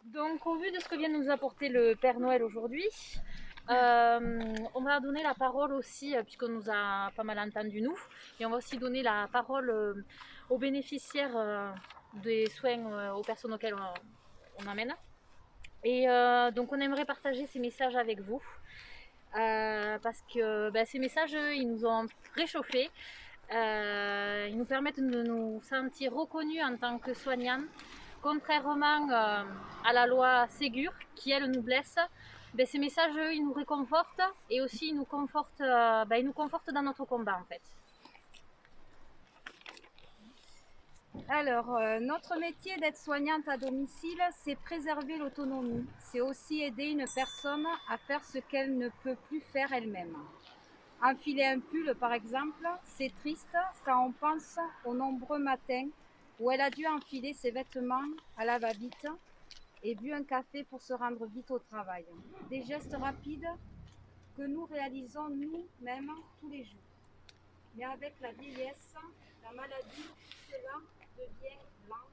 Donc, au vu de ce que vient de nous apporter le Père Noël aujourd'hui, on va donner la parole aussi, puisqu'on nous a pas mal entendu nous, et on va aussi donner la parole aux bénéficiaires des soins aux personnes auxquelles on amène. Et donc, on aimerait partager ces messages avec vous, parce que ces messages, ils nous ont réchauffés. Ils nous permettent de nous sentir reconnus en tant que soignants, contrairement à la loi Ségur qui elle nous blesse. Ces messages ils nous réconfortent et aussi ils nous confortent dans notre combat en fait. Alors, notre métier d'aide-soignante à domicile, c'est préserver l'autonomie. C'est aussi aider une personne à faire ce qu'elle ne peut plus faire elle-même. Enfiler un pull, par exemple, c'est triste quand on pense aux nombreux matins où elle a dû enfiler ses vêtements à la va-vite et bu un café pour se rendre vite au travail. Des gestes rapides que nous réalisons nous-mêmes tous les jours. Mais avec la vieillesse, la maladie, cela devient lent,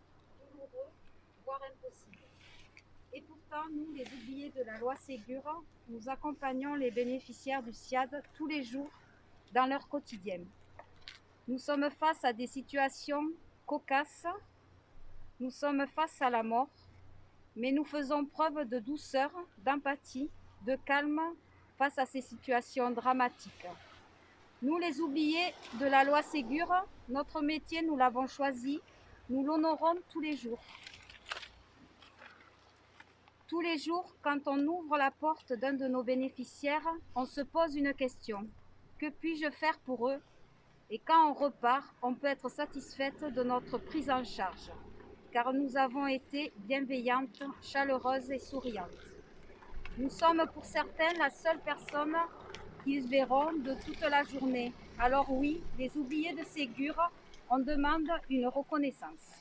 douloureux, voire impossible. Et pourtant, nous, les oubliés de la loi Ségur, nous accompagnons les bénéficiaires du SIAD tous les jours dans leur quotidien. Nous sommes face à des situations cocasses, nous sommes face à la mort, mais nous faisons preuve de douceur, d'empathie, de calme face à ces situations dramatiques. Nous, les oubliés de la loi Ségur, notre métier, nous l'avons choisi, nous l'honorons tous les jours. Tous les jours, quand on ouvre la porte d'un de nos bénéficiaires, on se pose une question. Que puis-je faire pour eux? Et quand on repart, on peut être satisfaite de notre prise en charge, car nous avons été bienveillantes, chaleureuses et souriantes. Nous sommes pour certains la seule personne qu'ils verront de toute la journée. Alors oui, les oubliés de Ségur, on demande une reconnaissance.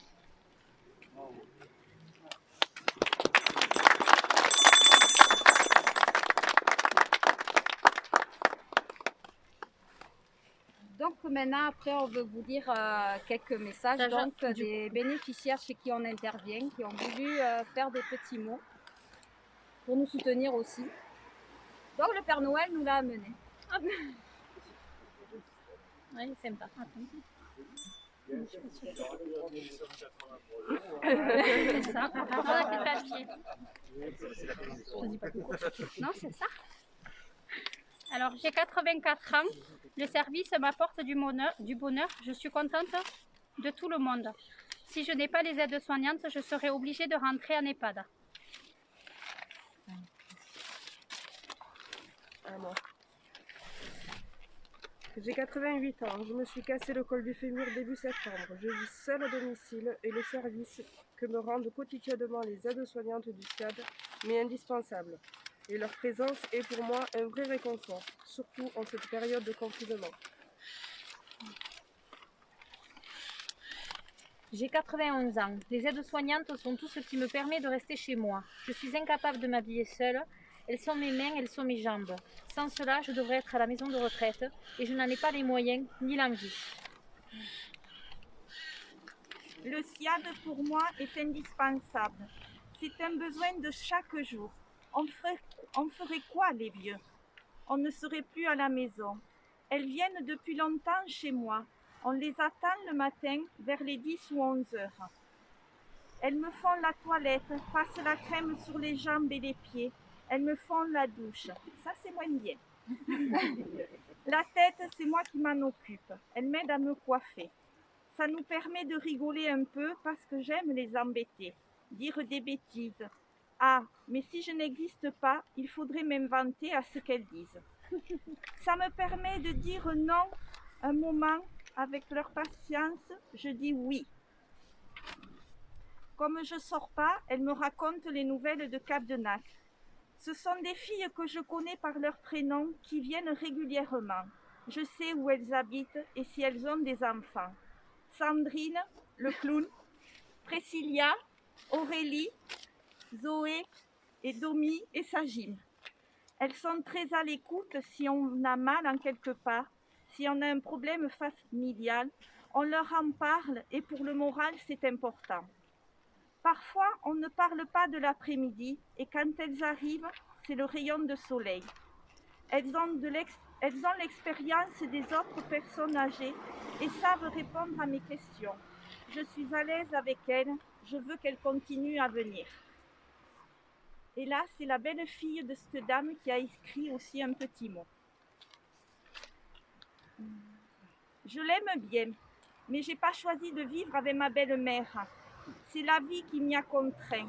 Donc maintenant, après, on veut vous dire quelques messages des bénéficiaires chez qui on intervient, qui ont voulu faire des petits mots pour nous soutenir aussi. Donc le Père Noël nous l'a amené. Oui, c'est sympa. C'est ça. Non, c'est ça. Alors, j'ai 84 ans. Le service m'apporte du bonheur. Je suis contente de tout le monde. Si je n'ai pas les aides-soignantes, je serais obligée de rentrer en EHPAD. J'ai 88 ans, je me suis cassé le col du fémur début septembre. Je vis seule à domicile et le service que me rendent quotidiennement les aides-soignantes du SIAD m'est indispensable. Et leur présence est pour moi un vrai réconfort, surtout en cette période de confinement. J'ai 91 ans. Les aides-soignantes sont tout ce qui me permet de rester chez moi. Je suis incapable de m'habiller seule. Elles sont mes mains, elles sont mes jambes. Sans cela, je devrais être à la maison de retraite et je n'en ai pas les moyens ni l'envie. Le SIAD pour moi est indispensable. C'est un besoin de chaque jour. On ferait quoi les vieux? On ne serait plus à la maison. Elles viennent depuis longtemps chez moi. On les attend le matin vers les 10 ou 11 heures. Elles me font la toilette, passent la crème sur les jambes et les pieds. Elles me font la douche. Ça, c'est moins bien. La tête, c'est moi qui m'en occupe. Elles m'aident à me coiffer. Ça nous permet de rigoler un peu parce que j'aime les embêter, dire des bêtises. Ah, mais si je n'existe pas, il faudrait m'inventer à ce qu'elles disent. Ça me permet de dire non un moment avec leur patience, je dis oui. Comme je ne sors pas, elles me racontent les nouvelles de Capdenac. Ce sont des filles que je connais par leur prénom qui viennent régulièrement. Je sais où elles habitent et si elles ont des enfants. Sandrine, le clown, Priscilla, Aurélie, Zoé et Domi et Sajim. Elles sont très à l'écoute si on a mal en quelque part, si on a un problème familial, on leur en parle et pour le moral c'est important. Parfois, on ne parle pas de l'après-midi et quand elles arrivent, c'est le rayon de soleil. Elles ont l'expérience des autres personnes âgées et savent répondre à mes questions. Je suis à l'aise avec elles, je veux qu'elles continuent à venir. Et là, c'est la belle fille de cette dame qui a écrit aussi un petit mot. Je l'aime bien, mais je n'ai pas choisi de vivre avec ma belle-mère. C'est la vie qui m'y a contraint.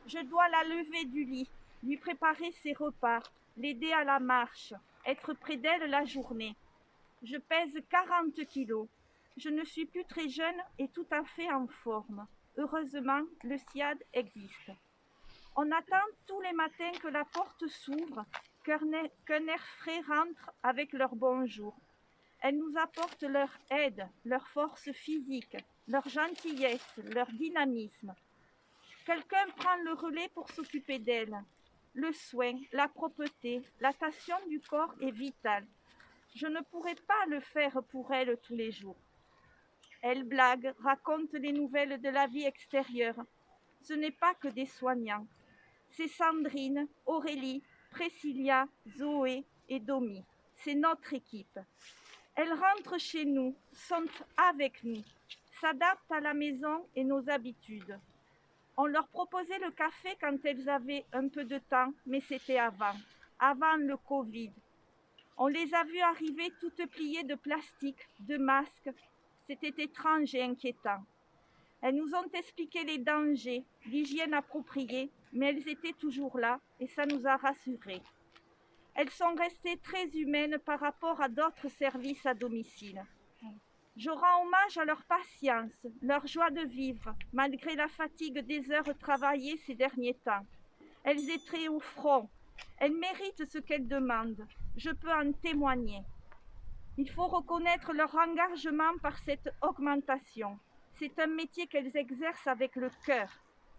Je dois la lever du lit, lui préparer ses repas, l'aider à la marche, être près d'elle la journée. Je pèse 40 kilos. Je ne suis plus très jeune et tout à fait en forme. Heureusement, le SIAD existe. On attend tous les matins que la porte s'ouvre, qu'un air frais rentre avec leur bonjour. Elles nous apportent leur aide, leur force physique, leur gentillesse, leur dynamisme. Quelqu'un prend le relais pour s'occuper d'elles. Le soin, la propreté, l'attention du corps est vitale. Je ne pourrais pas le faire pour elles tous les jours. Elles blaguent, racontent les nouvelles de la vie extérieure. Ce n'est pas que des soignants. C'est Sandrine, Aurélie, Priscilla, Zoé et Domi. C'est notre équipe. Elles rentrent chez nous, sont avec nous, s'adaptent à la maison et nos habitudes. On leur proposait le café quand elles avaient un peu de temps, mais c'était avant le Covid. On les a vues arriver toutes pliées de plastique, de masques. C'était étrange et inquiétant. Elles nous ont expliqué les dangers, l'hygiène appropriée, mais elles étaient toujours là et ça nous a rassurés. Elles sont restées très humaines par rapport à d'autres services à domicile. Je rends hommage à leur patience, leur joie de vivre, malgré la fatigue des heures travaillées ces derniers temps. Elles étaient au front. Elles méritent ce qu'elles demandent. Je peux en témoigner. Il faut reconnaître leur engagement par cette augmentation. C'est un métier qu'elles exercent avec le cœur.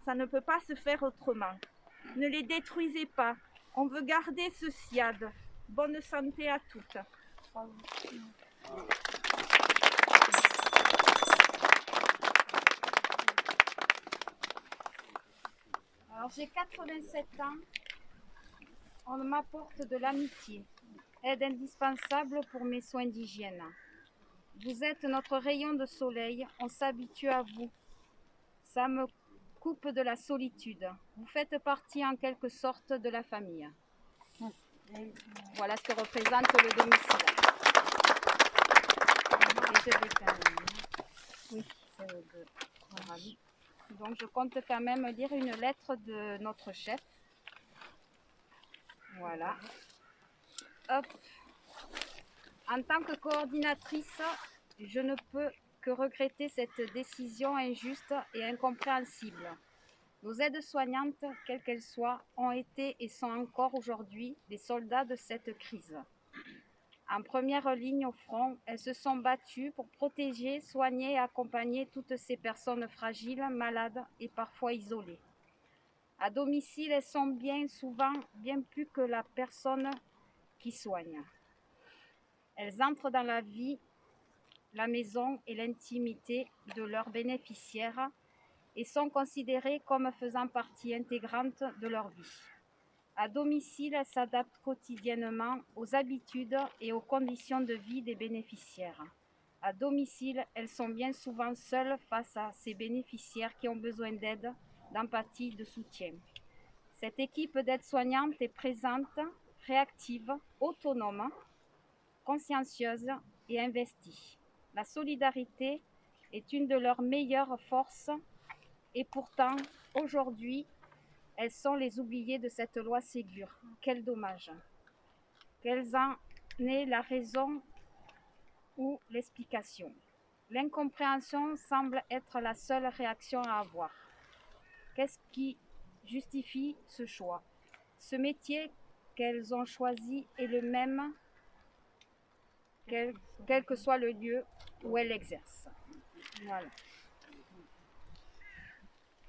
Ça ne peut pas se faire autrement. Ne les détruisez pas. On veut garder ce SIAD. Bonne santé à toutes. Alors j'ai 87 ans. On m'apporte de l'amitié, aide indispensable pour mes soins d'hygiène. Vous êtes notre rayon de soleil, on s'habitue à vous. Ça me coupe de la solitude. Vous faites partie en quelque sorte de la famille. Voilà ce que représente le domicile. Et je vais quand même... Oui, c'est de... Voilà. Donc je compte quand même lire une lettre de notre chef. Voilà. Hop. En tant que coordinatrice, je ne peux que regretter cette décision injuste et incompréhensible. Nos aides-soignantes, quelles qu'elles soient, ont été et sont encore aujourd'hui des soldats de cette crise. En première ligne au front, elles se sont battues pour protéger, soigner et accompagner toutes ces personnes fragiles, malades et parfois isolées. À domicile, elles sont bien souvent bien plus que la personne qui soigne. Elles entrent dans la vie, la maison et l'intimité de leurs bénéficiaires et sont considérées comme faisant partie intégrante de leur vie. À domicile, elles s'adaptent quotidiennement aux habitudes et aux conditions de vie des bénéficiaires. À domicile, elles sont bien souvent seules face à ces bénéficiaires qui ont besoin d'aide, d'empathie, de soutien. Cette équipe d'aides-soignantes est présente, réactive, autonome, consciencieuse et investie. La solidarité est une de leurs meilleures forces et pourtant, aujourd'hui, elles sont les oubliées de cette loi Ségur. Quel dommage. Quelles en est la raison ou l'explication? L'incompréhension semble être la seule réaction à avoir. Qu'est-ce qui justifie ce choix? Ce métier qu'elles ont choisi est le même, quel que soit le lieu où elles l'exercent. Voilà.